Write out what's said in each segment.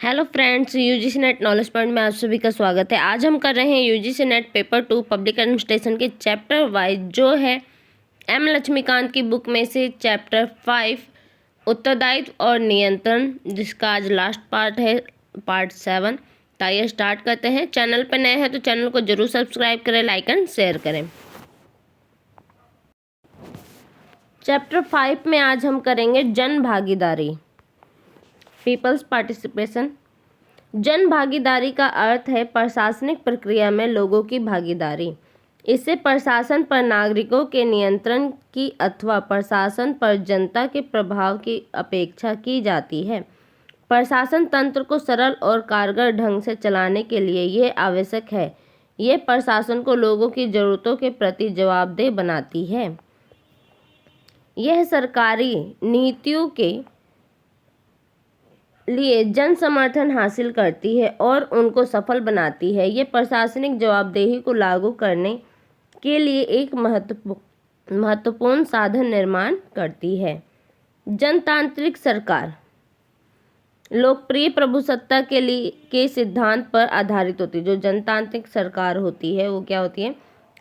Hello friends, UGC net knowledge point में आप सभी का स्वागत है। आज हम कर रहे हैं UGC net paper 2 public administration के चैप्टर वाइज जो है एम लक्ष्मीकांत की बुक में से चैप्टर 5 उत्तरदायित्व और नियंत्रण, जिसका आज लास्ट पार्ट है, पार्ट 7। तो आइए स्टार्ट करते हैं। चैनल पर नए हैं तो चैनल को जरूर सब्सक्राइब करें, लाइक एंड शेयर करें। चैप्टर 5 में आज हम करेंगे जन भागीदारी, पीपल्स पार्टिसिपेशन। जन भागीदारी का अर्थ है प्रशासनिक प्रक्रिया में लोगों की भागीदारी। इससे प्रशासन पर नागरिकों के नियंत्रण की अथवा प्रशासन पर जनता के प्रभाव की अपेक्षा की जाती है। प्रशासन तंत्र को सरल और कारगर ढंग से चलाने के लिए यह आवश्यक है। यह प्रशासन को लोगों की जरूरतों के प्रति जवाबदेह बनाती है। यह सरकारी नीतियों के लिए जन समर्थन हासिल करती है और उनको सफल बनाती है। ये प्रशासनिक जवाबदेही को लागू करने के लिए एक महत्वपूर्ण साधन निर्माण करती है। जनतांत्रिक सरकार लोकप्रिय प्रभुसत्ता के सिद्धांत पर आधारित होती है। जो जनतांत्रिक सरकार होती है वो क्या होती है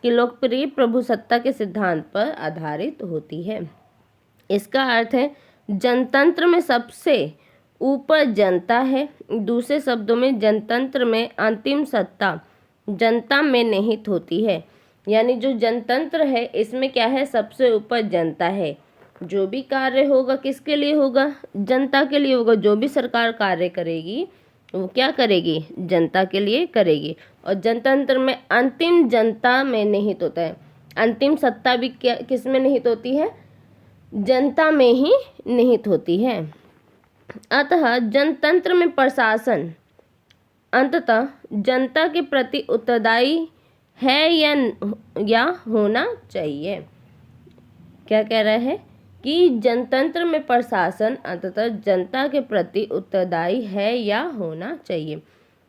कि लोकप्रिय प्रभुसत्ता के सिद्धांत पर आधारित होती है। इसका अर्थ है जनतंत्र में सबसे ऊपर जनता है। दूसरे शब्दों में जनतंत्र में अंतिम सत्ता जनता में निहित होती है। यानी जो जनतंत्र है इसमें क्या है, सबसे ऊपर जनता है। जो भी कार्य होगा किसके लिए होगा, जनता के लिए होगा। जो भी सरकार कार्य करेगी वो क्या करेगी, जनता के लिए करेगी। और जनतंत्र में अंतिम जनता में निहित होता है। अंतिम सत्ता भी क्या किस में निहित होती है, जनता में ही निहित होती है। अतः जनतंत्र में प्रशासन अंततः जनता के प्रति उत्तरदायी है या होना चाहिए। क्या कह रहा है कि जनतंत्र में प्रशासन अंततः जनता के प्रति उत्तरदायी है या होना चाहिए।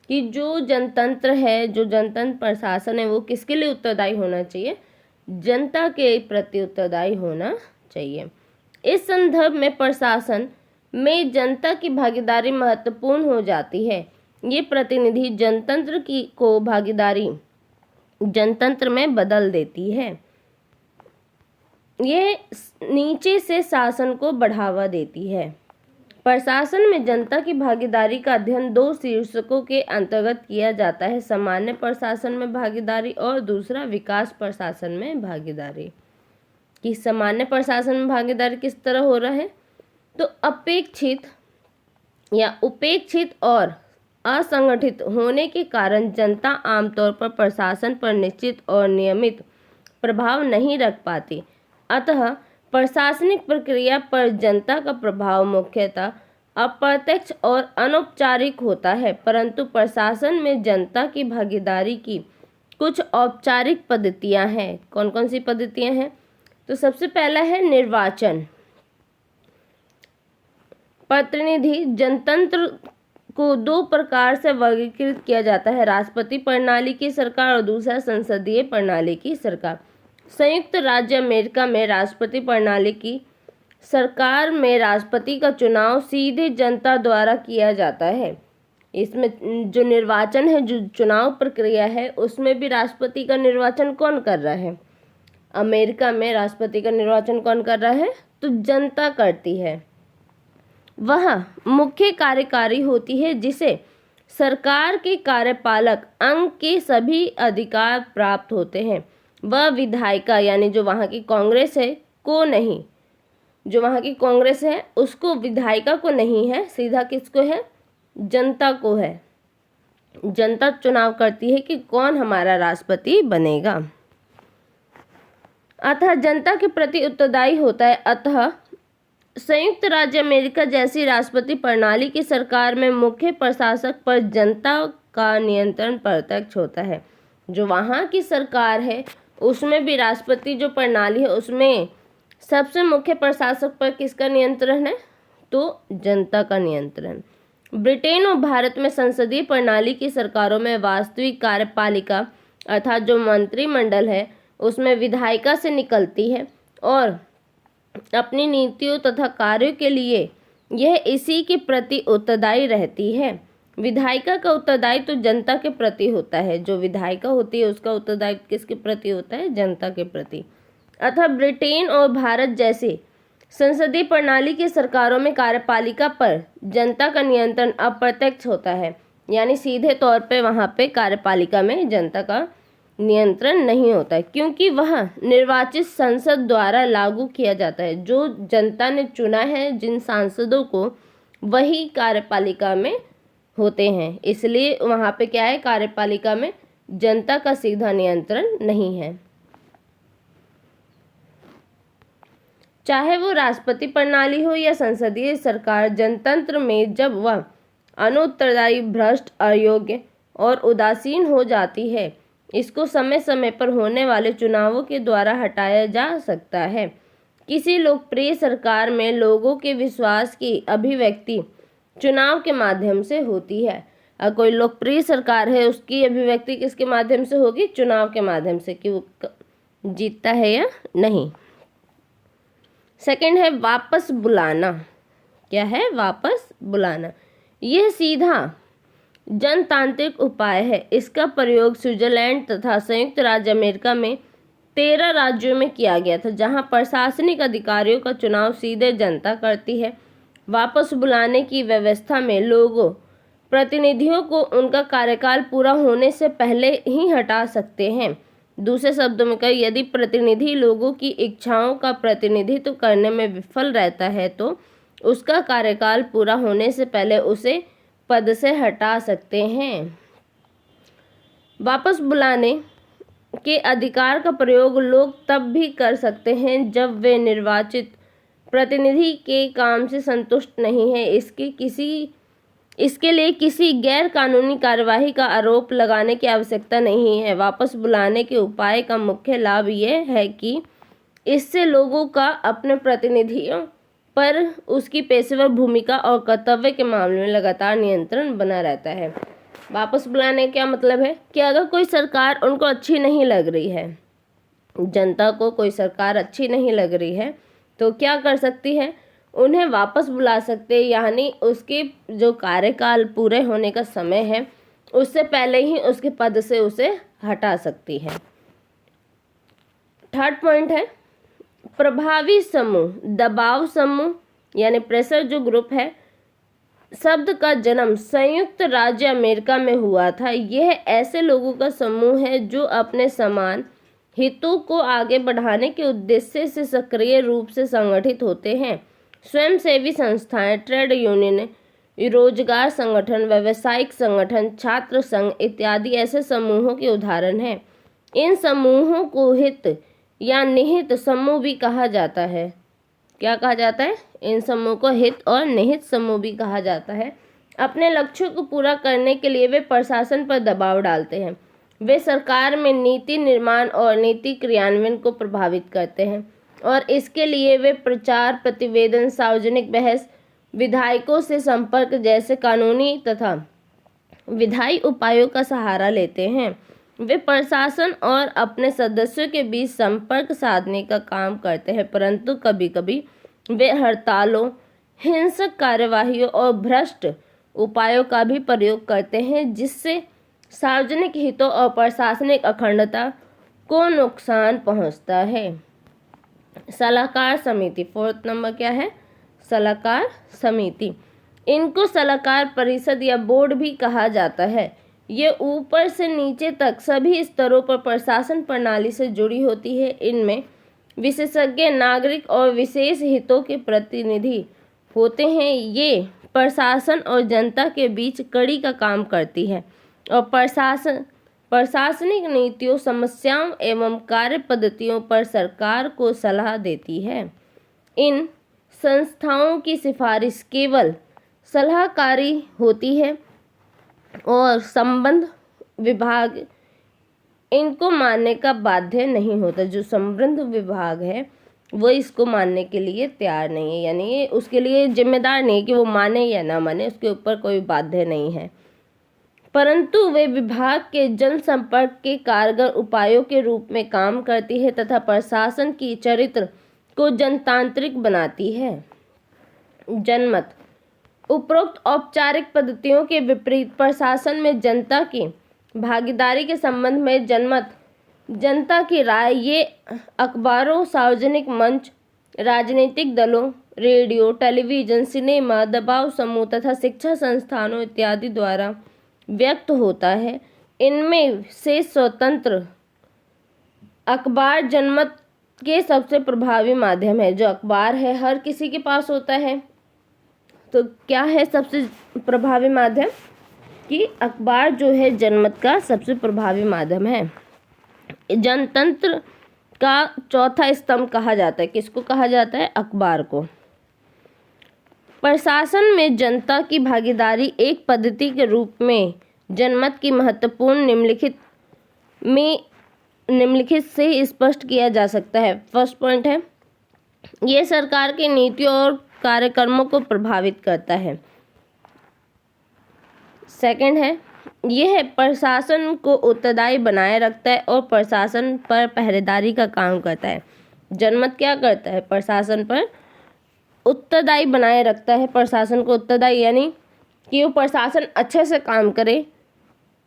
कि जो जनतंत्र है, जो जनतंत्र प्रशासन है, वो किसके लिए उत्तरदायी होना चाहिए, जनता के प्रति उत्तरदायी होना चाहिए। इस संदर्भ में प्रशासन में जनता की भागीदारी महत्वपूर्ण हो जाती है। ये प्रतिनिधि जनतंत्र को भागीदारी जनतंत्र में बदल देती है। ये नीचे से शासन को बढ़ावा देती है। प्रशासन में जनता की भागीदारी का अध्ययन 2 शीर्षकों के अंतर्गत किया जाता है, सामान्य प्रशासन में भागीदारी और दूसरा विकास प्रशासन में भागीदारी। कि सामान्य प्रशासन में भागीदारी किस तरह हो रहा है, तो अपेक्षित या उपेक्षित और असंगठित होने के कारण जनता आमतौर पर प्रशासन पर निश्चित और नियमित प्रभाव नहीं रख पाती। अतः प्रशासनिक प्रक्रिया पर जनता का प्रभाव मुख्यतः अप्रत्यक्ष और अनौपचारिक होता है, परंतु प्रशासन में जनता की भागीदारी की कुछ औपचारिक पद्धतियां हैं। कौन कौन सी पद्धतियां हैं, तो सबसे पहला है निर्वाचन। प्रतिनिधि जनतंत्र को 2 प्रकार से वर्गीकृत किया जाता है, राष्ट्रपति प्रणाली की सरकार और दूसरा संसदीय प्रणाली की सरकार। संयुक्त राज्य अमेरिका में राष्ट्रपति प्रणाली की सरकार में राष्ट्रपति का चुनाव सीधे जनता द्वारा किया जाता है। इसमें जो निर्वाचन है, जो चुनाव प्रक्रिया है, उसमें भी राष्ट्रपति का निर्वाचन कौन कर रहा है, अमेरिका में राष्ट्रपति का निर्वाचन कौन कर रहा है, तो जनता करती है। वह मुख्य कार्यकारी होती है जिसे सरकार के कार्यपालक अंग के सभी अधिकार प्राप्त होते हैं। वह विधायिका यानी जो वहाँ की कांग्रेस है को नहीं, जो वहाँ की कांग्रेस है उसको, विधायिका को नहीं है, सीधा किसको है, जनता को है। जनता चुनाव करती है कि कौन हमारा राष्ट्रपति बनेगा। अतः जनता के प्रति उत्तरदायी होता है। अतः संयुक्त राज्य अमेरिका जैसी राष्ट्रपति प्रणाली की सरकार में मुख्य प्रशासक पर जनता का नियंत्रण प्रत्यक्ष होता है। जो वहाँ की सरकार है उसमें भी राष्ट्रपति जो प्रणाली है उसमें सबसे मुख्य प्रशासक पर किसका नियंत्रण है, तो जनता का नियंत्रण। ब्रिटेन और भारत में संसदीय प्रणाली की सरकारों में वास्तविक कार्यपालिका अर्थात जो मंत्रिमंडल है उसमें विधायिका से निकलती है और अपनी नीतियों तथा कार्यों के लिए यह इसी के प्रति उत्तरदायी रहती है। विधायिका का उत्तरदायित्व तो जनता के प्रति होता है। जो विधायिका होती है उसका उत्तरदायित्व किसके प्रति होता है? जनता के प्रति। अतः ब्रिटेन और भारत जैसे संसदीय प्रणाली की सरकारों में कार्यपालिका पर जनता का नियंत्रण अप्रत्यक्ष होता है, यानी सीधे तौर पे वहाँ पे कार्यपालिका में जनता का नियंत्रण नहीं होता है, क्योंकि वह निर्वाचित संसद द्वारा लागू किया जाता है। जो जनता ने चुना है जिन सांसदों को, वही कार्यपालिका में होते हैं। इसलिए वहाँ पे क्या है? कार्यपालिका में जनता का सीधा नियंत्रण नहीं है। चाहे वो राष्ट्रपति प्रणाली हो या संसदीय सरकार, जनतंत्र में जब वह अनुत्तरदायी, भ्रष्ट, अयोग्य और उदासीन हो जाती है, इसको समय समय पर होने वाले चुनावों के द्वारा हटाया जा सकता है। किसी लोकप्रिय सरकार में लोगों के विश्वास की अभिव्यक्ति चुनाव के माध्यम से होती है। अगर कोई लोकप्रिय सरकार है, उसकी अभिव्यक्ति किसके माध्यम से होगी? चुनाव के माध्यम से, कि वो जीतता है या नहीं। सेकंड है वापस बुलाना। क्या है? वापस बुलाना। यह सीधा जनतांत्रिक उपाय है। इसका प्रयोग स्विट्जरलैंड तथा संयुक्त राज्य अमेरिका में 13 राज्यों में किया गया था, जहां प्रशासनिक अधिकारियों का चुनाव सीधे जनता करती है। वापस बुलाने की व्यवस्था में लोगों प्रतिनिधियों को उनका कार्यकाल पूरा होने से पहले ही हटा सकते हैं। दूसरे शब्दों में कहें, यदि प्रतिनिधि लोगों की इच्छाओं का प्रतिनिधित्व करने में विफल रहता है तो उसका कार्यकाल पूरा होने से पहले उसे पद से हटा सकते हैं। वापस बुलाने के अधिकार का प्रयोग लोग तब भी कर सकते हैं जब वे निर्वाचित प्रतिनिधि के काम से संतुष्ट नहीं है। इसके लिए किसी गैर कानूनी कार्यवाही का आरोप लगाने की आवश्यकता नहीं है। वापस बुलाने के उपाय का मुख्य लाभ यह है कि इससे लोगों का अपने प्रतिनिधियों पर उसकी पेशेवर भूमिका और कर्तव्य के मामले में लगातार नियंत्रण बना रहता है। वापस बुलाने का क्या मतलब है? कि अगर कोई सरकार उनको अच्छी नहीं लग रही है, जनता को कोई सरकार अच्छी नहीं लग रही है, तो क्या कर सकती है? उन्हें वापस बुला सकते हैं, यानी उसके जो कार्यकाल पूरे होने का समय है उससे पहले ही उसके पद से उसे हटा सकती है। थर्ड पॉइंट है प्रभावी समूह। दबाव समूह यानी प्रेशर जो ग्रुप है, शब्द का जन्म संयुक्त राज्य अमेरिका में हुआ था। यह ऐसे लोगों का समूह है जो अपने समान हितों को आगे बढ़ाने के उद्देश्य से सक्रिय रूप से संगठित होते हैं। स्वयंसेवी संस्थाएं, ट्रेड यूनियन, रोजगार संगठन, व्यावसायिक संगठन, छात्र संघ इत्यादि ऐसे समूहों के उदाहरण हैं। इन समूहों को हित या निहित समूह भी कहा जाता है। क्या कहा जाता है? इन समूह को हित और निहित समूह भी कहा जाता है। अपने लक्ष्यों को पूरा करने के लिए वे प्रशासन पर दबाव डालते हैं। वे सरकार में नीति निर्माण और नीति क्रियान्वयन को प्रभावित करते हैं और इसके लिए वे प्रचार, प्रतिवेदन, सार्वजनिक बहस, विधायकों से संपर्क जैसे कानूनी तथा विधायी उपायों का सहारा लेते हैं। वे प्रशासन और अपने सदस्यों के बीच संपर्क साधने का काम करते हैं, परंतु कभी-कभी वे हड़तालों, हिंसक कार्यवाहियों और भ्रष्ट उपायों का भी प्रयोग करते हैं, जिससे सार्वजनिक हितों और प्रशासनिक अखंडता को नुकसान पहुंचता है। सलाहकार समिति, फोर्थ नंबर क्या है? सलाहकार समिति। इनको सलाहकार परिषद या बोर्ड भी कहा जाता है। ये ऊपर से नीचे तक सभी स्तरों पर प्रशासन प्रणाली से जुड़ी होती है। इनमें विशेषज्ञ, नागरिक और विशेष हितों के प्रतिनिधि होते हैं। ये प्रशासन और जनता के बीच कड़ी का काम करती है और प्रशासनिक नीतियों, समस्याओं एवं कार्य पद्धतियों पर सरकार को सलाह देती है। इन संस्थाओं की सिफारिश केवल सलाहकारी होती है और संबद्ध विभाग इनको मानने का बाध्य नहीं होता। जो संबद्ध विभाग है वो इसको मानने के लिए तैयार नहीं है, यानी ये उसके लिए जिम्मेदार नहीं है कि वो माने या ना माने, उसके ऊपर कोई बाध्य नहीं है। परंतु वे विभाग के जनसंपर्क के कारगर उपायों के रूप में काम करती है तथा प्रशासन की चरित्र को जनतांत्रिक बनाती है। जनमत। उपरोक्त औपचारिक पद्धतियों के विपरीत प्रशासन में जनता की भागीदारी के संबंध में जनमत, जनता की राय, ये अखबारों, सार्वजनिक मंच, राजनीतिक दलों, रेडियो, टेलीविजन, सिनेमा, दबाव समूह तथा शिक्षा संस्थानों इत्यादि द्वारा व्यक्त होता है। इनमें से स्वतंत्र अखबार जनमत के सबसे प्रभावी माध्यम है। जो अखबार है हर किसी के पास होता है, तो क्या है सबसे प्रभावी माध्यम? कि अखबार जो है जनमत का सबसे प्रभावी माध्यम है। जनतंत्र का चौथा स्तंभ कहा जाता है। किसको कहा जाता है? अखबार को। प्रशासन में जनता की भागीदारी एक पद्धति के रूप में जनमत की महत्वपूर्ण निम्नलिखित से स्पष्ट किया जा सकता है। फर्स्ट पॉइंट है, यह सरकार की नीतियों और कार्यक्रमों को प्रभावित करता है। सेकंड है, यह प्रशासन को उत्तरदायी बनाए रखता है और प्रशासन पर पहरेदारी का काम करता है। जनमत क्या करता है? प्रशासन पर उत्तरदायी बनाए रखता है। प्रशासन को उत्तरदायी यानी कि वो प्रशासन अच्छे से काम करे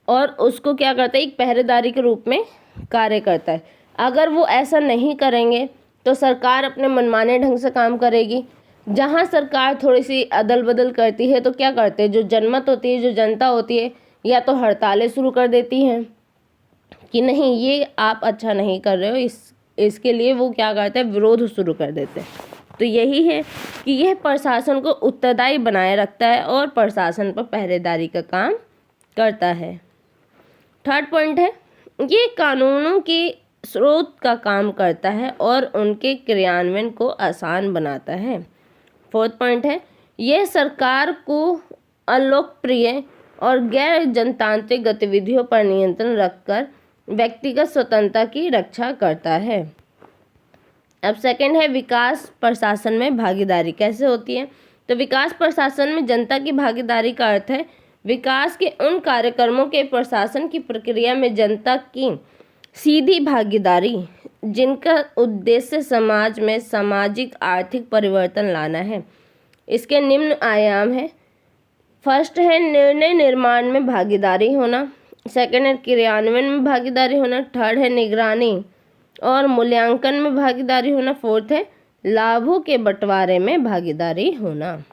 और उसको क्या करता है? एक पहरेदारी के रूप में कार्य करता है। अगर वो ऐसा नहीं करेंगे तो सरकार अपने मनमाने ढंग से काम करेगी। जहाँ सरकार थोड़ी सी अदल बदल करती है तो क्या करते हैं? जो जनमत होती है, जो जनता होती है, या तो हड़तालें शुरू कर देती हैं कि नहीं ये आप अच्छा नहीं कर रहे हो, इसके लिए वो क्या करते हैं? विरोध शुरू कर देते हैं। तो यही है कि यह प्रशासन को उत्तरदायी बनाए रखता है और प्रशासन पर पहरेदारी का काम करता है। थर्ड पॉइंट है, ये कानूनों के स्रोत का काम करता है और उनके क्रियान्वयन को आसान बनाता है। फोर्थ पॉइंट है, यह सरकार को अलोकप्रिय और गैर जनतांत्रिक गतिविधियों पर नियंत्रण रखकर व्यक्तिगत स्वतंत्रता की रक्षा करता है। अब सेकंड है, विकास प्रशासन में भागीदारी कैसे होती है? तो विकास प्रशासन में जनता की भागीदारी का अर्थ है विकास के उन कार्यक्रमों के प्रशासन की प्रक्रिया में जनता की सीधी भागीदारी जिनका उद्देश्य समाज में सामाजिक आर्थिक परिवर्तन लाना है। इसके निम्न आयाम है। फर्स्ट है निर्णय निर्माण में भागीदारी होना, सेकंड है क्रियान्वयन में भागीदारी होना, थर्ड है निगरानी और मूल्यांकन में भागीदारी होना, फोर्थ है लाभों के बंटवारे में भागीदारी होना।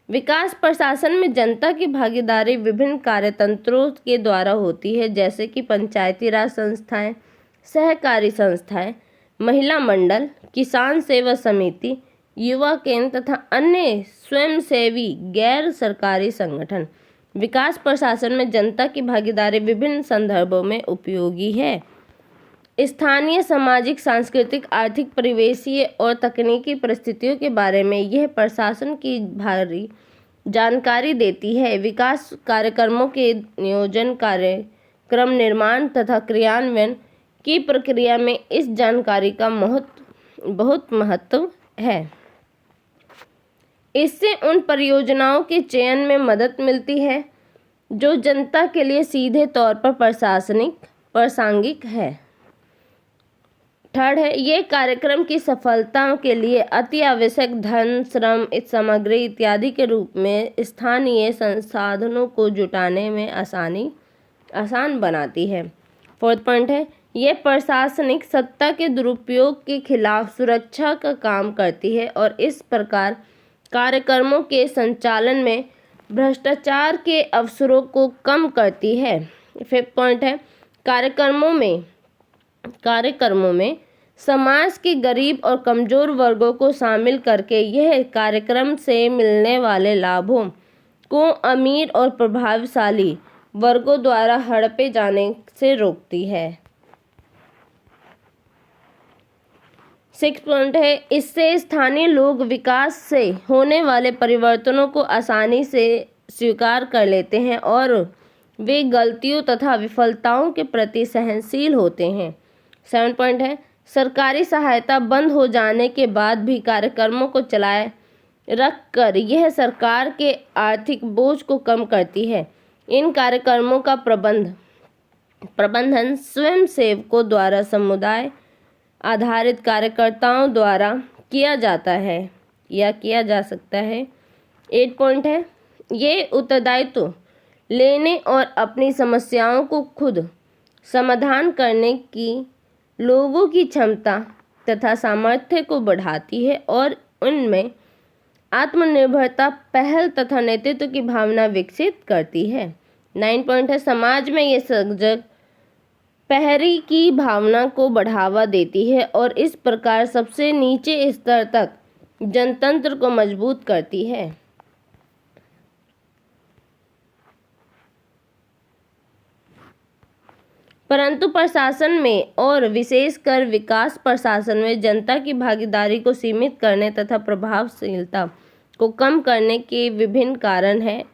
विकास प्रशासन में जनता की भागीदारी विभिन्न कार्यतंत्रों के द्वारा होती है, जैसे कि पंचायती राज संस्थाएं, सहकारी संस्थाएं, महिला मंडल, किसान सेवा समिति, युवा केंद्र तथा अन्य स्वयंसेवी गैर सरकारी संगठन। विकास प्रशासन में जनता की भागीदारी विभिन्न संदर्भों में उपयोगी है। स्थानीय सामाजिक, सांस्कृतिक, आर्थिक, परिवेशीय और तकनीकी परिस्थितियों के बारे में यह प्रशासन की भारी जानकारी देती है। विकास कार्यक्रमों के नियोजन, कार्यक्रम निर्माण तथा क्रियान्वयन की प्रक्रिया में इस जानकारी का बहुत महत्व है। इससे उन परियोजनाओं के चयन में मदद मिलती है जो जनता के लिए सीधे तौर पर प्रासंगिक है। थर्ड है, ये कार्यक्रम की सफलता के लिए अति आवश्यक धन, श्रम, सामग्री इत्यादि के रूप में स्थानीय संसाधनों को जुटाने में आसान बनाती है। फोर्थ पॉइंट है, ये प्रशासनिक सत्ता के दुरुपयोग के खिलाफ सुरक्षा का काम करती है और इस प्रकार कार्यक्रमों के संचालन में भ्रष्टाचार के अवसरों को कम करती है। फिफ्थ पॉइंट है, कार्यक्रमों में समाज के गरीब और कमजोर वर्गों को शामिल करके यह कार्यक्रम से मिलने वाले लाभों को अमीर और प्रभावशाली वर्गों द्वारा हड़पे जाने से रोकती है। सिक्स पॉइंट है, इससे स्थानीय लोग विकास से होने वाले परिवर्तनों को आसानी से स्वीकार कर लेते हैं और वे गलतियों तथा विफलताओं के प्रति सहनशील होते हैं। 7 पॉइंट है, सरकारी सहायता बंद हो जाने के बाद भी कार्यक्रमों को चलाए रखकर यह सरकार के आर्थिक बोझ को कम करती है। इन कार्यक्रमों का प्रबंधन स्वयंसेवकों द्वारा समुदाय आधारित कार्यकर्ताओं द्वारा किया जाता है या किया जा सकता है। 8 पॉइंट है, ये उत्तरदायित्व लेने और अपनी समस्याओं को खुद समाधान करने की लोगों की क्षमता तथा सामर्थ्य को बढ़ाती है और उनमें आत्मनिर्भरता, पहल तथा नेतृत्व की भावना विकसित करती है। 9 पॉइंट है, समाज में ये सजग पहरी की भावना को बढ़ावा देती है और इस प्रकार सबसे नीचे स्तर तक जनतंत्र को मजबूत करती है। परंतु प्रशासन में और विशेषकर विकास प्रशासन में जनता की भागीदारी को सीमित करने तथा प्रभावशीलता को कम करने के विभिन्न कारण हैं।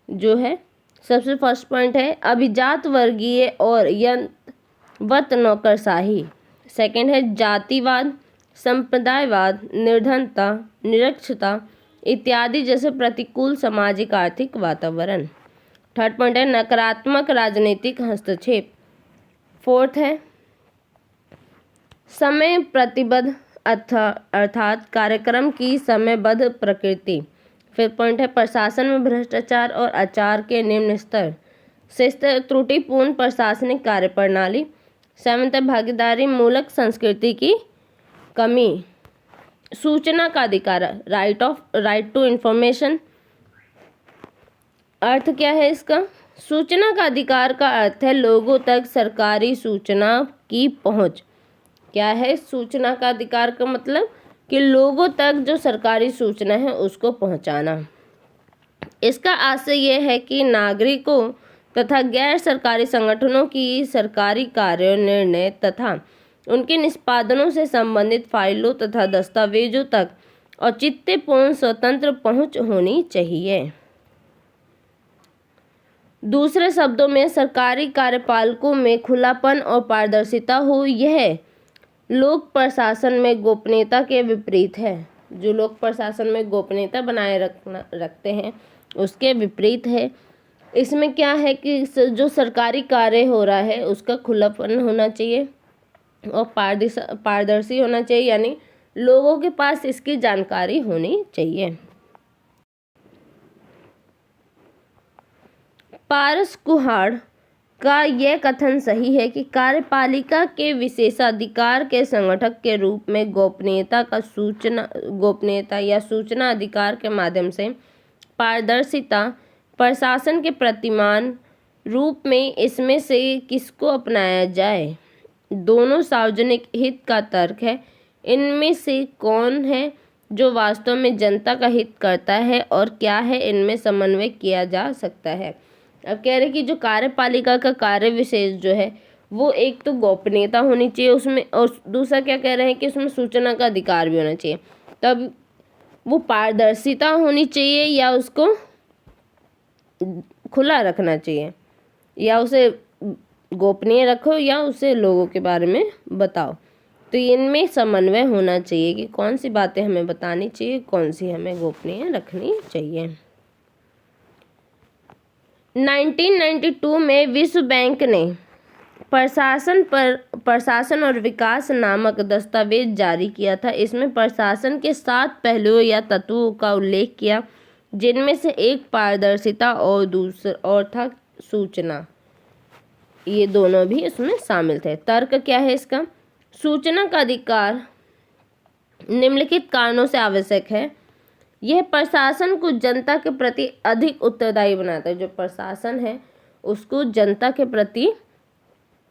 जो है सबसे फर्स्ट पॉइंट है अभिजात वर्गीय और यंत्रवत नौकरशाही। सेकंड है जातिवाद, संप्रदायवाद, निर्धनता, निरक्षरता इत्यादि जैसे प्रतिकूल सामाजिक आर्थिक वातावरण। थर्ड पॉइंट है नकारात्मक राजनीतिक हस्तक्षेप। फोर्थ है समय प्रतिबद्ध अर्थात कार्यक्रम की समयबद्ध प्रकृति। फिफ्थ पॉइंट है प्रशासन में भ्रष्टाचार और आचार के निम्न स्तर। सिक्स्थ त्रुटिपूर्ण प्रशासनिक कार्यप्रणाली। सेवंथ है भागीदारी मूलक संस्कृति की कमी। सूचना का अधिकार, राइट टू इंफॉर्मेशन। अर्थ क्या है इसका? सूचना का अधिकार का अर्थ है लोगों तक सरकारी सूचना की पहुंच। क्या है सूचना का अधिकार का मतलब? कि लोगों तक जो सरकारी सूचना है उसको पहुंचाना। इसका आशय यह है कि नागरिकों तथा गैर सरकारी संगठनों की सरकारी कार्यों, निर्णय तथा उनके निष्पादनों से संबंधित फाइलों तथा दस्तावेजों तक औचित्यपूर्ण स्वतंत्र पहुंच होनी चाहिए। दूसरे शब्दों में सरकारी कार्यपालकों में खुलापन और पारदर्शिता हो। यह लोक प्रशासन में गोपनीयता के विपरीत है। जो लोक प्रशासन में गोपनीयता बनाए रखते हैं उसके विपरीत है। इसमें क्या है कि जो सरकारी कार्य हो रहा है उसका खुलापन होना चाहिए और पारदर्शी होना चाहिए, यानी लोगों के पास इसकी जानकारी होनी चाहिए। पारस कुहाड़ का यह कथन सही है कि कार्यपालिका के विशेषाधिकार के संगठक के रूप में गोपनीयता या सूचना अधिकार के माध्यम से पारदर्शिता प्रशासन के प्रतिमान रूप में इसमें से किसको अपनाया जाए? दोनों सार्वजनिक हित का तर्क है। इनमें से कौन है जो वास्तव में जनता का हित करता है और क्या है इनमें समन्वय किया जा सकता है? अब कह रहे कि जो कार्यपालिका का कार्य विशेष जो है वो एक तो गोपनीयता होनी चाहिए उसमें, और दूसरा क्या कह रहे हैं कि उसमें सूचना का अधिकार भी होना चाहिए। तब वो पारदर्शिता होनी चाहिए या उसको खुला रखना चाहिए, या उसे गोपनीय रखो या उसे लोगों के बारे में बताओ। तो इनमें समन्वय होना चाहिए कि कौन सी बातें हमें बतानी चाहिए, कौन सी हमें गोपनीय रखनी चाहिए। 1992 में विश्व बैंक ने प्रशासन और विकास नामक दस्तावेज जारी किया था। इसमें प्रशासन के 7 पहलुओं या तत्वों का उल्लेख किया, जिनमें से एक पारदर्शिता और दूसरा था सूचना। ये दोनों भी इसमें शामिल थे। तर्क क्या है इसका? सूचना का अधिकार निम्नलिखित कारणों से आवश्यक है। यह प्रशासन को जनता के प्रति अधिक उत्तरदायी बनाता है। जो प्रशासन है उसको जनता के प्रति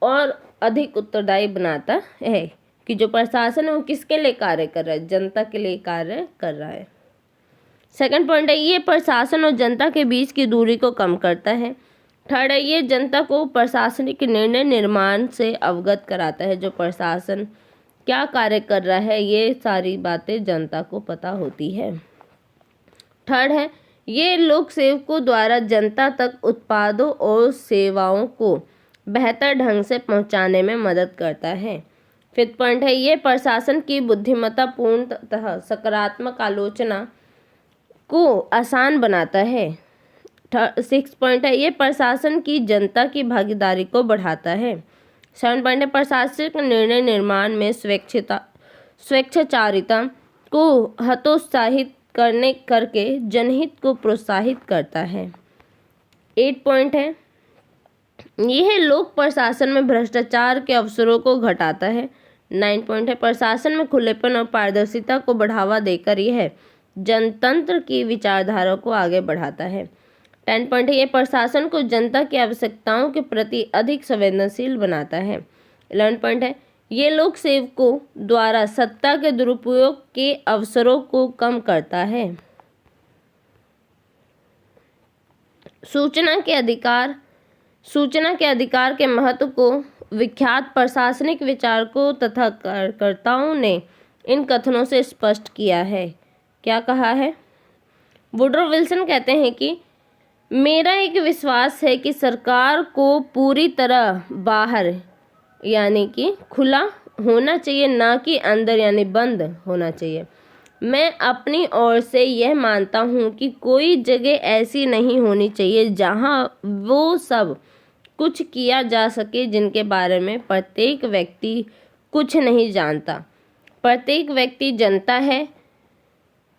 और अधिक उत्तरदायी बनाता है कि जो प्रशासन है वो किसके लिए कार्य कर रहा है? जनता के लिए कार्य कर रहा है। सेकंड पॉइंट है ये प्रशासन और जनता के बीच की दूरी को कम करता है। थर्ड है ये जनता को प्रशासनिक निर्णय निर्माण से अवगत कराता है। जो प्रशासन क्या कार्य कर रहा है ये सारी बातें जनता को पता होती है। थर्ड है ये लोक सेवकों द्वारा जनता तक उत्पादों और सेवाओं को बेहतर ढंग से पहुंचाने में मदद करता है। फिफ्थ पॉइंट है ये प्रशासन की बुद्धिमत्तापूर्ण तथा सकारात्मक आलोचना को आसान बनाता है। सिक्स पॉइंट है ये प्रशासन की जनता की भागीदारी को बढ़ाता है। 7 पॉइंट है प्रशासनिक निर्णय निर्माण में स्वेच्छाचारिता को हतोत्साहित करके जनहित को प्रोत्साहित करता है। 8 पॉइंट है, यह लोक प्रशासन में भ्रष्टाचार के अवसरों को घटाता है। 9 पॉइंट है, प्रशासन में खुलेपन और पारदर्शिता को बढ़ावा देकर यह जनतंत्र की विचारधारा को आगे बढ़ाता है। 10 पॉइंट है, यह प्रशासन को जनता की आवश्यकताओं के प्रति अधिक संवेदनशील बनाता है। 11 पॉइंट है, ये लोक सेवकों द्वारा सत्ता के दुरुपयोग के अवसरों को कम करता है। सूचना के अधिकार के महत्व को विख्यात प्रशासनिक विचारकों तथा कार्यकर्ताओं ने इन कथनों से स्पष्ट किया है। क्या कहा है? वुडरो विल्सन कहते हैं कि मेरा एक विश्वास है कि सरकार को पूरी तरह बाहर यानी कि खुला होना चाहिए, ना कि अंदर यानी बंद होना चाहिए। मैं अपनी ओर से यह मानता हूँ कि कोई जगह ऐसी नहीं होनी चाहिए जहाँ वो सब कुछ किया जा सके जिनके बारे में प्रत्येक व्यक्ति कुछ नहीं जानता। प्रत्येक व्यक्ति जानता है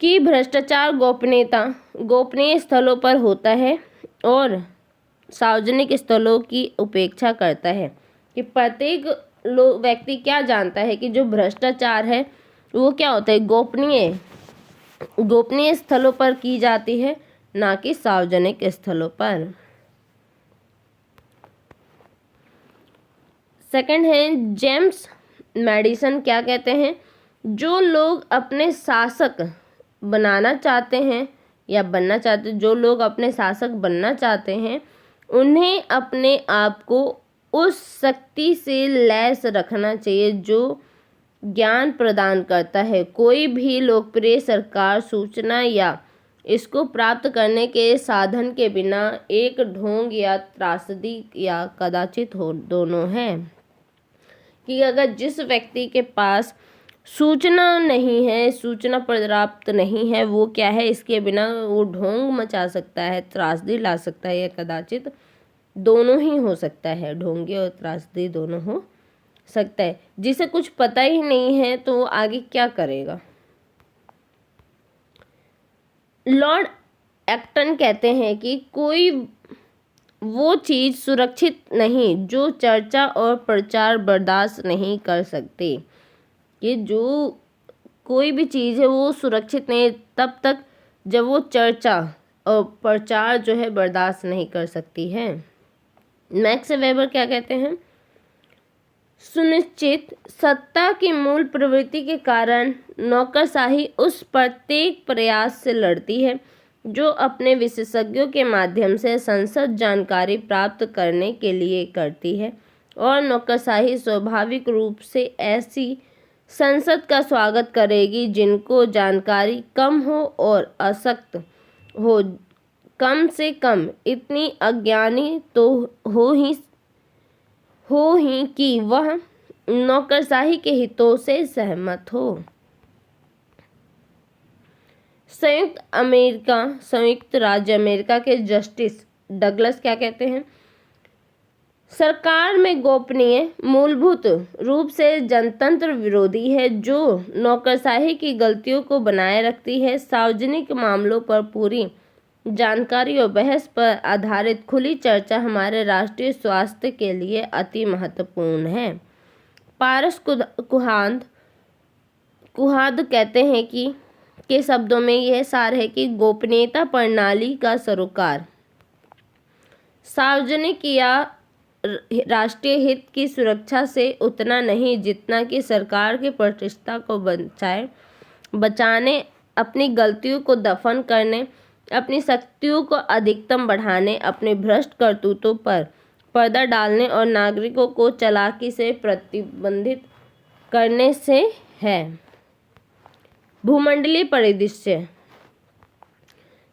कि भ्रष्टाचार गोपनीय स्थलों पर होता है और सार्वजनिक स्थलों की उपेक्षा करता है। कि प्रत्येक व्यक्ति क्या जानता है कि जो भ्रष्टाचार है वो क्या होता है, गोपनीय स्थलों पर की जाती है, ना कि सार्वजनिक स्थलों पर। सेकंड है, जेम्स मैडिसन क्या कहते हैं, जो लोग अपने शासक बनना चाहते हैं, जो लोग अपने शासक बनना चाहते हैं, उन्हें अपने आप को उस शक्ति से लैस रखना चाहिए जो ज्ञान प्रदान करता है। कोई भी लोकप्रिय सरकार सूचना या इसको प्राप्त करने के साधन के बिना एक ढोंग या त्रासदी या कदाचित हो दोनों है। कि अगर जिस व्यक्ति के पास सूचना नहीं है, सूचना पर्याप्त नहीं है, वो क्या है, इसके बिना वो ढोंग मचा सकता है, त्रासदी ला सकता है, या कदाचित दोनों ही हो सकता है, ढोंगी और त्रासदी दोनों हो सकता है। जिसे कुछ पता ही नहीं है तो वो आगे क्या करेगा। लॉर्ड एक्टन कहते हैं कि कोई वो चीज़ सुरक्षित नहीं जो चर्चा और प्रचार बर्दाश्त नहीं कर सकते। ये जो कोई भी चीज़ है वो सुरक्षित नहीं तब तक जब वो चर्चा और प्रचार जो है बर्दाश्त नहीं कर सकती है। मैक्स वेबर क्या कहते हैं, सुनिश्चित सत्ता की मूल प्रवृत्ति के कारण नौकरशाही उस प्रत्येक प्रयास से लड़ती है जो अपने विशेषज्ञों के माध्यम से संसद जानकारी प्राप्त करने के लिए करती है, और नौकरशाही स्वाभाविक रूप से ऐसी संसद का स्वागत करेगी जिनको जानकारी कम हो और अशक्त हो, कम से कम इतनी अज्ञानी तो हो ही कि वह नौकरशाही के हितों से सहमत हो। संयुक्त राज्य अमेरिका के जस्टिस डगलस क्या कहते हैं, सरकार में गोपनीय मूलभूत रूप से जनतंत्र विरोधी है जो नौकरशाही की गलतियों को बनाए रखती है। सार्वजनिक मामलों पर पूरी जानकारी और बहस पर आधारित खुली चर्चा हमारे राष्ट्रीय स्वास्थ्य के लिए अति महत्वपूर्ण है। पारस कुहाद कहते हैं कि के शब्दों में यह सार है कि गोपनीयता प्रणाली का सरोकार सार्वजनिक या राष्ट्रीय हित की सुरक्षा से उतना नहीं जितना कि सरकार की प्रतिष्ठा को बचाने, अपनी गलतियों को दफन करने, अपनी शक्तियों को अधिकतम बढ़ाने, अपने भ्रष्ट करतूतों पर पर्दा डालने और नागरिकों को चालाकी से प्रतिबंधित करने से है। भूमंडलीय परिदृश्य,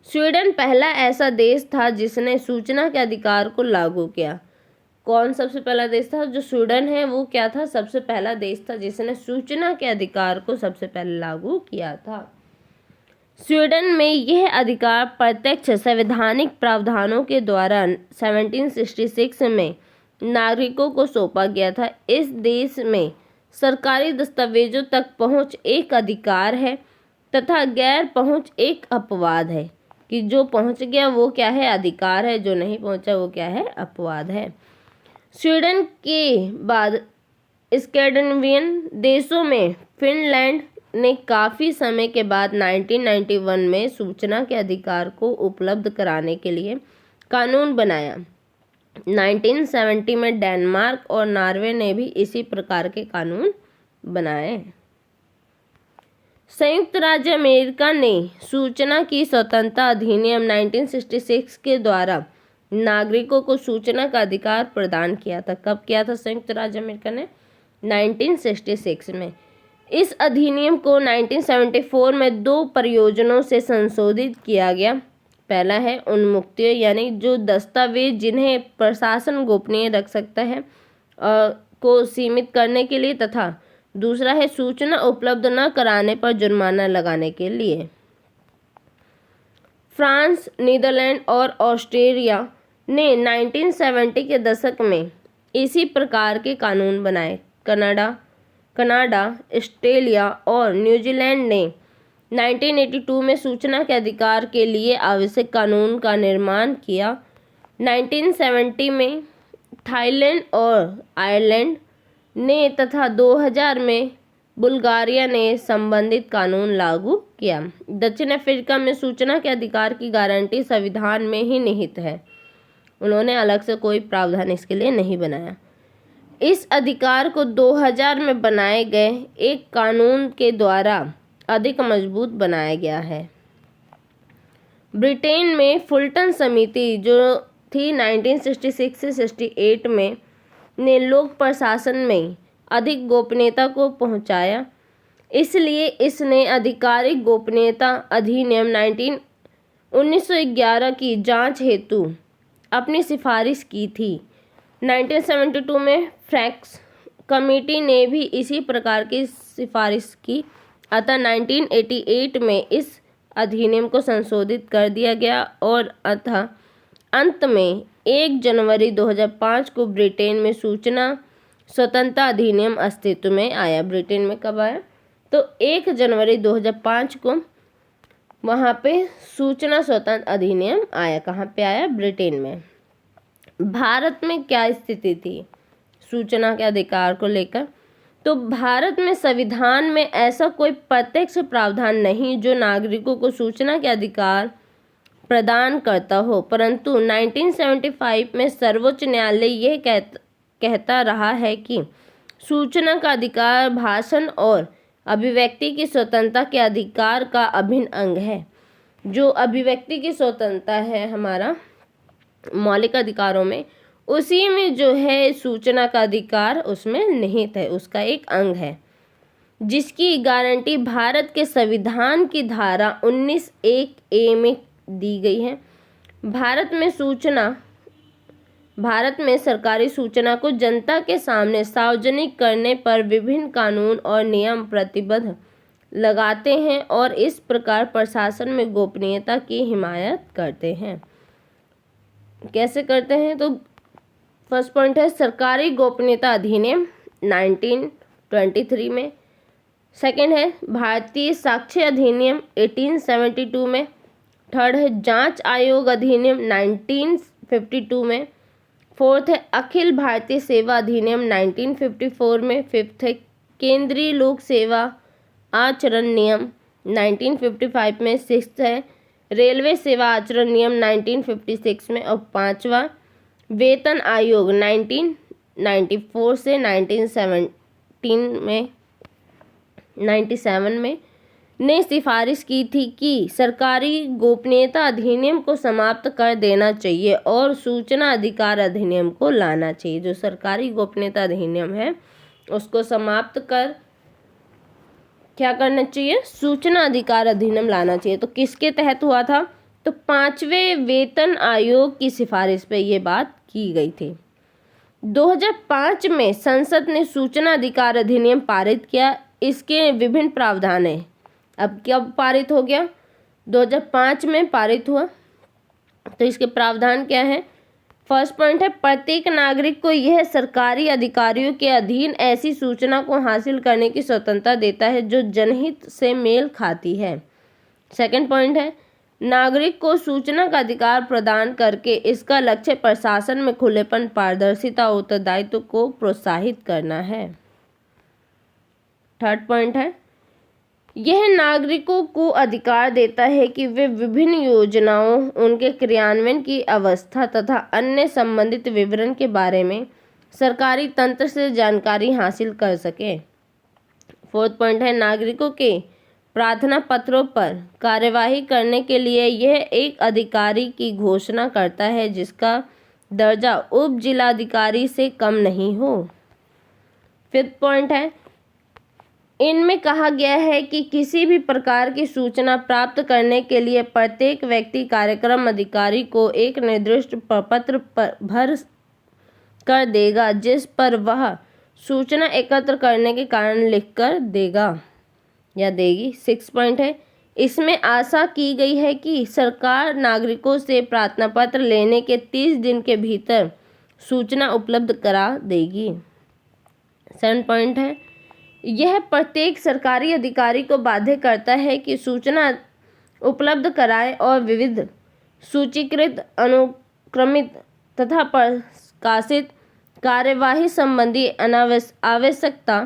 स्वीडन पहला ऐसा देश था जिसने सूचना के अधिकार को लागू किया। कौन सबसे पहला देश था? जो स्वीडन है वो क्या था, सबसे पहला देश था जिसने सूचना के अधिकार को सबसे पहले लागू किया था। स्वीडन में यह अधिकार प्रत्यक्ष संवैधानिक प्रावधानों के द्वारा 1766 में नागरिकों को सौंपा गया था। इस देश में सरकारी दस्तावेजों तक पहुंच एक अधिकार है तथा गैर पहुंच एक अपवाद है, कि जो पहुंच गया वो क्या है, अधिकार है, जो नहीं पहुंचा वो क्या है, अपवाद है। स्वीडन के बाद स्कैंडिनेवियन देशों में फिनलैंड ने काफ़ी समय के बाद 1991 में सूचना के अधिकार को उपलब्ध कराने के लिए कानून बनाया। 1970 में डेनमार्क और नॉर्वे ने भी इसी प्रकार के कानून बनाए। संयुक्त राज्य अमेरिका ने सूचना की स्वतंत्रता अधिनियम 1966 के द्वारा नागरिकों को सूचना का अधिकार प्रदान किया था। कब किया था संयुक्त राज्य अमेरिका ने? 1966 में। इस अधिनियम को 1974 में 2 प्रयोजनों से संशोधित किया गया। पहला है उन्मुक्तियों, यानी जो दस्तावेज जिन्हें प्रशासन गोपनीय रख सकता है को सीमित करने के लिए, तथा दूसरा है सूचना उपलब्ध न कराने पर जुर्माना लगाने के लिए। फ्रांस, नीदरलैंड और ऑस्ट्रेलिया ने 1970 के दशक में इसी प्रकार के कानून बनाए। कनाडा, ऑस्ट्रेलिया और न्यूजीलैंड ने 1982 में सूचना के अधिकार के लिए आवश्यक कानून का निर्माण किया। 1970 में थाईलैंड और आयरलैंड ने तथा 2000 में बुल्गारिया ने संबंधित कानून लागू किया। दक्षिण अफ्रीका में सूचना के अधिकार की गारंटी संविधान में ही निहित है। उन्होंने अलग से कोई प्रावधान इसके लिए नहीं बनाया। इस अधिकार को 2000 में बनाए गए एक कानून के द्वारा अधिक मजबूत बनाया गया है। ब्रिटेन में फुलटन समिति जो थी 1966 से 68 में ने लोक प्रशासन में अधिक गोपनीयता को पहुंचाया। इसलिए इसने आधिकारिक गोपनीयता अधिनियम 1911 की जांच हेतु अपनी सिफारिश की थी। 1972 में फ्रैंक्स कमेटी ने भी इसी प्रकार की सिफारिश की, अतः 1988 में इस अधिनियम को संशोधित कर दिया गया और अतः अंत में 1 जनवरी 2005 को ब्रिटेन में सूचना स्वतंत्रता अधिनियम अस्तित्व में आया। ब्रिटेन में कब आया? तो 1 जनवरी 2005 को वहाँ पे सूचना स्वतंत्रता अधिनियम आया। कहाँ पे आया? ब्रिटेन में। भारत में क्या स्थिति थी सूचना के अधिकार को लेकर? तो भारत में संविधान में ऐसा कोई प्रत्यक्ष प्रावधान नहीं जो नागरिकों को सूचना के अधिकार प्रदान करता हो, परंतु 1975 में सर्वोच्च न्यायालय यह कहता रहा है कि सूचना का अधिकार भाषण और अभिव्यक्ति की स्वतंत्रता के अधिकार का अभिन्न अंग है। जो अभिव्यक्ति की स्वतंत्रता है हमारा मौलिक अधिकारों में, उसी में जो है सूचना का अधिकार उसमें निहित है, उसका एक अंग है, जिसकी गारंटी भारत के संविधान की धारा 19(1)(a) में दी गई है। भारत में सरकारी सूचना को जनता के सामने सार्वजनिक करने पर विभिन्न कानून और नियम प्रतिबंध लगाते हैं और इस प्रकार प्रशासन में गोपनीयता की हिमायत करते हैं। कैसे करते हैं? तो फर्स्ट पॉइंट है सरकारी गोपनीयता अधिनियम 1923 में। सेकंड है भारतीय साक्ष्य अधिनियम 1872 में। थर्ड है जांच आयोग अधिनियम 1952 में। फोर्थ है अखिल भारतीय सेवा अधिनियम 1954 में। फिफ्थ है केंद्रीय लोक सेवा आचरण नियम 1955 में। सिक्स्थ है रेलवे सेवा आचरण नियम 1956 में। और पांचवा वेतन आयोग 1994 से 1997 में ने सिफारिश की थी कि सरकारी गोपनीयता अधिनियम को समाप्त कर देना चाहिए और सूचना अधिकार अधिनियम को लाना चाहिए। जो सरकारी गोपनीयता अधिनियम है उसको समाप्त कर क्या करना चाहिए? सूचना अधिकार अधिनियम लाना चाहिए। तो किसके तहत हुआ था? तो 5वें वेतन आयोग की सिफारिश पे ये बात की गई थी। 2005 में संसद ने सूचना अधिकार अधिनियम पारित किया। इसके विभिन्न प्रावधान है। अब कब पारित हो गया? 2005 में पारित हुआ। तो इसके प्रावधान क्या है? फर्स्ट पॉइंट है, प्रत्येक नागरिक को यह सरकारी अधिकारियों के अधीन ऐसी सूचना को हासिल करने की स्वतंत्रता देता है जो जनहित से मेल खाती है। सेकंड पॉइंट है, नागरिक को सूचना का अधिकार प्रदान करके इसका लक्ष्य प्रशासन में खुलेपन, पारदर्शिता और उत्तरदायित्व को प्रोत्साहित करना है। थर्ड पॉइंट है, यह नागरिकों को अधिकार देता है कि वे विभिन्न योजनाओं, उनके क्रियान्वयन की अवस्था तथा अन्य संबंधित विवरण के बारे में सरकारी तंत्र से जानकारी हासिल कर सके। फोर्थ पॉइंट है, नागरिकों के प्रार्थना पत्रों पर कार्यवाही करने के लिए यह एक अधिकारी की घोषणा करता है जिसका दर्जा उप जिलाधिकारी से कम नहीं हो। फिफ्थ पॉइंट है, इनमें कहा गया है कि किसी भी प्रकार की सूचना प्राप्त करने के लिए प्रत्येक व्यक्ति कार्यक्रम अधिकारी को एक निर्दिष्ट प्रपत्र भर कर देगा जिस पर वह सूचना एकत्र करने के कारण लिखकर देगा या देगी। सिक्स पॉइंट है, इसमें आशा की गई है कि सरकार नागरिकों से प्रार्थना पत्र लेने के 30 दिन के भीतर सूचना उपलब्ध करा देगी। 7 पॉइंट है, यह प्रत्येक सरकारी अधिकारी को बाध्य करता है कि सूचना उपलब्ध कराए और विविध सूचीकृत, अनुक्रमित तथा प्रकाशित कार्यवाही संबंधी आवश्यकता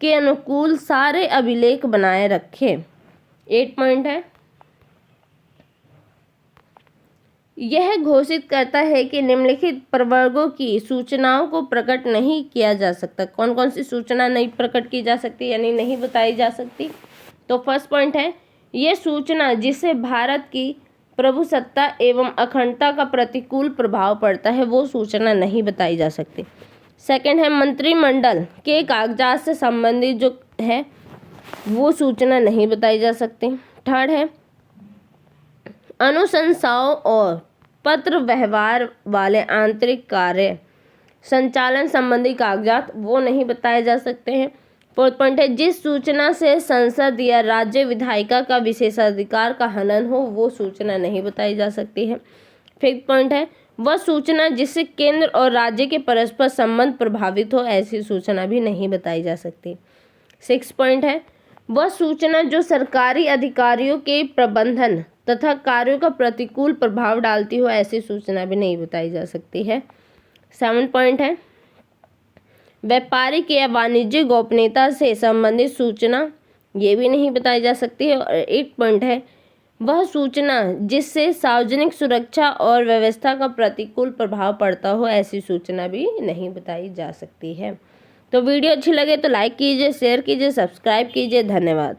के अनुकूल सारे अभिलेख बनाए रखे। 8 पॉइंट है, यह घोषित करता है कि निम्नलिखित प्रवर्गों की सूचनाओं को प्रकट नहीं किया जा सकता। कौन कौन सी सूचना नहीं प्रकट की जा सकती यानी नहीं बताई जा सकती? तो फर्स्ट पॉइंट है, यह सूचना जिससे भारत की प्रभुसत्ता एवं अखंडता का प्रतिकूल प्रभाव पड़ता है वो सूचना नहीं बताई जा सकती। सेकंड है, मंत्रिमंडल के कागजात से संबंधित जो है वो सूचना नहीं बताई जा सकती। थर्ड है, अनुशंसाओं और पत्र व्यवहार वाले आंतरिक कार्य संचालन संबंधी कागजात वो नहीं बताए जा सकते हैं। फोर्थ पॉइंट है, जिस सूचना से संसद या राज्य विधायिका का विशेषाधिकार का हनन हो वो सूचना नहीं बताई जा सकती है। फिफ्थ पॉइंट है, वह सूचना जिससे केंद्र और राज्य के परस्पर संबंध प्रभावित हो ऐसी सूचना भी नहीं बताई जा सकती। सिक्स पॉइंट है, वह सूचना जो सरकारी अधिकारियों के प्रबंधन तथा कार्यों का प्रतिकूल प्रभाव डालती हो ऐसी सूचना भी नहीं बताई जा सकती है। 7 पॉइंट है, व्यापारिक या वाणिज्यिक गोपनीयता से संबंधित सूचना ये भी नहीं बताई जा सकती है। और 8 पॉइंट है, वह सूचना जिससे सार्वजनिक सुरक्षा और व्यवस्था का प्रतिकूल प्रभाव पड़ता हो ऐसी सूचना भी नहीं बताई जा सकती है। तो वीडियो अच्छी लगे तो लाइक कीजिए, शेयर कीजिए, सब्सक्राइब कीजिए। धन्यवाद।